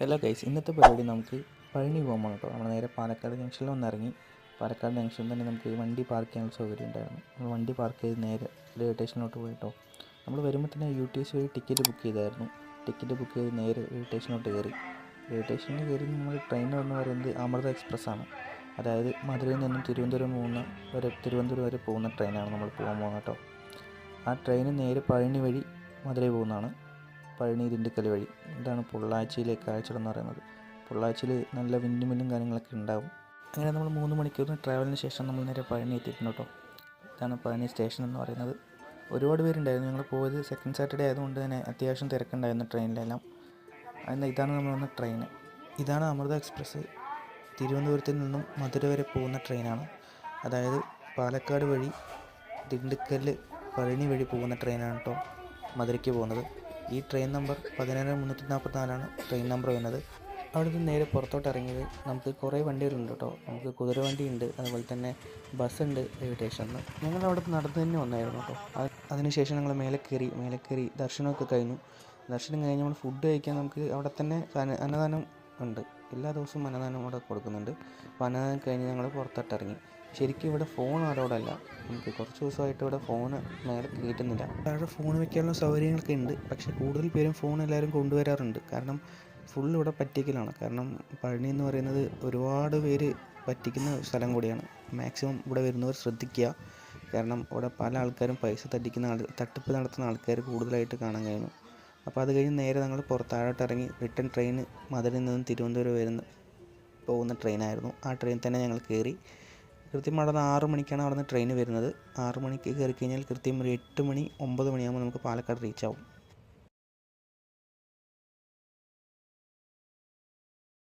Hello guys, ഇന്നത്തെ പരിപാടി നമുക്ക് പഴനി പോകാൻ കേട്ടോ. നമ്മൾ നേരെ പാലക്കാട് ജംഗ്ഷനിൽ വന്നിറങ്ങി. പാലക്കാട് ജംഗ്ഷനിൽ തന്നെ നമുക്ക് വണ്ടി പാർക്ക് ചെയ്യാനുള്ള സൗകര്യം ഉണ്ടായിരുന്നു. നമ്മൾ വണ്ടി പാർക്ക് ചെയ്ത് നേരെ റെയിൽവേ സ്റ്റേഷനിലോട്ട് പോയിട്ടോ. നമ്മൾ വരുമ്പോൾ തന്നെ UTS വഴി ടിക്കറ്റ് ബുക്ക് ചെയ്തായിരുന്നു. ടിക്കറ്റ് ബുക്ക് ചെയ്ത് നേരെ റെയിൽവേ സ്റ്റേഷനിലോട്ട് കയറി. റെയിൽവേ സ്റ്റേഷനിൽ കയറി നമ്മൾ ട്രെയിൻ എന്ന് പറയുന്നത് അമൃത എക്സ്പ്രസ് ആണ്. അതായത് മധുരയിൽ നിന്നും തിരുവനന്തപുരം വരെ പോകുന്ന ട്രെയിനാണ് നമ്മൾ പോകാൻ പോകുന്നത് കേട്ടോ. ആ ട്രെയിൻ നേരെ പഴനി വഴി മധുരയിൽ പോകുന്നതാണ്. പഴനി ദിണ്ടുക്കൽ വഴി. ഇതാണ് പൊള്ളാച്ചിയിലെ കാഴ്ചകൾ എന്ന് പറയുന്നത്. പൊള്ളാച്ചിയിൽ നല്ല വിൻഡുമില്ലും കാര്യങ്ങളൊക്കെ ഉണ്ടാവും. അങ്ങനെ നമ്മൾ 3 മണിക്കൂറിന് ട്രാവലിന് ശേഷം നമ്മൾ നേരെ പഴനി എത്തിയിട്ടുണ്ട് കേട്ടോ. ഇതാണ് പഴനി സ്റ്റേഷൻ എന്ന് പറയുന്നത്. ഒരുപാട് പേരുണ്ടായിരുന്നു. ഞങ്ങൾ പോയത് സെക്കൻഡ് സാറ്റർഡേ ആയതുകൊണ്ട് തന്നെ അത്യാവശ്യം തിരക്കുണ്ടായിരുന്നു ട്രെയിനിലെല്ലാം. ഇതാണ് നമ്മൾ വന്ന ട്രെയിൻ. ഇതാണ് അമൃത എക്സ്പ്രസ്. തിരുവനന്തപുരത്തിൽ നിന്നും മധുര വരെ പോകുന്ന ട്രെയിനാണ്. അതായത് പാലക്കാട് വഴി ദിണ്ടുക്കൽ പഴനി വഴി പോകുന്ന ട്രെയിനാണ് കേട്ടോ മധുരയ്ക്ക് പോകുന്നത്. ഈ ട്രെയിൻ നമ്പർ 11344 ട്രെയിൻ നമ്പർ വരുന്നത്. അവിടെ നിന്ന് നേരെ പുറത്തോട്ട് ഇറങ്ങിയത് നമുക്ക് കുറേ വണ്ടികളുണ്ട് കേട്ടോ. നമുക്ക് കുതിരവണ്ടി ഉണ്ട്, അതുപോലെ തന്നെ ബസ്സുണ്ട് റെയിൽവേ സ്റ്റേഷനിൽ. ഞങ്ങൾ അവിടെ നടന്നു തന്നെ വന്നായിരുന്നു കേട്ടോ. അതിനുശേഷം ഞങ്ങൾ മേലെ കയറി ദർശനമൊക്കെ കഴിഞ്ഞു. ദർശനം കഴിഞ്ഞ് നമ്മൾ ഫുഡ് കഴിക്കാൻ നമുക്ക് അവിടെ തന്നെ അന്നദാനം ഉണ്ട്. എല്ലാ ദിവസവും അന്നദാനം അവിടെ കൊടുക്കുന്നുണ്ട്. അപ്പോൾ അന്നദാനം കഴിഞ്ഞ് ഞങ്ങൾ പുറത്തോട്ട് ഇറങ്ങി. ശരിക്കും ഇവിടെ ഫോൺ അലൗഡല്ല. നമുക്ക് കുറച്ച് ദിവസമായിട്ട് ഇവിടെ ഫോണ് മേലെ കയറ്റുന്നില്ല. താഴെ ഫോൺ വയ്ക്കാനുള്ള സൗകര്യങ്ങളൊക്കെ ഉണ്ട്, പക്ഷേ കൂടുതൽ പേരും ഫോൺ എല്ലാവരും കൊണ്ടുവരാറുണ്ട്. കാരണം ഫുൾ ഇവിടെ പറ്റിക്കലാണ്. കാരണം പഴനി എന്ന് പറയുന്നത് ഒരുപാട് പേര് പറ്റിക്കുന്ന സ്ഥലം കൂടിയാണ്. മാക്സിമം ഇവിടെ വരുന്നവർ ശ്രദ്ധിക്കുക. കാരണം ഇവിടെ പല ആൾക്കാരും പൈസ തട്ടിപ്പ് നടത്തുന്ന ആൾക്കാർ കൂടുതലായിട്ട് കാണാൻ കഴിഞ്ഞു. അപ്പോൾ അത് കഴിഞ്ഞ് നേരെ ഞങ്ങൾ താഴോട്ട് ഇറങ്ങി. റിട്ടേൺ ട്രെയിൻ മധുരയിൽ നിന്നും തിരുവനന്തപുരം പോകുന്ന ട്രെയിനായിരുന്നു. ആ ട്രെയിൻ തന്നെ ഞങ്ങൾ കയറി. കൃത്യം അവിടെ നിന്ന് 6 മണിക്കാണ് അവിടെ നിന്ന് ട്രെയിൻ വരുന്നത്. 6 മണിക്ക് കയറി കഴിഞ്ഞാൽ കൃത്യം ഒരു 8 മണി 9 മണിയാകുമ്പോൾ നമുക്ക് പാലക്കാട് റീച്ച് ആവും.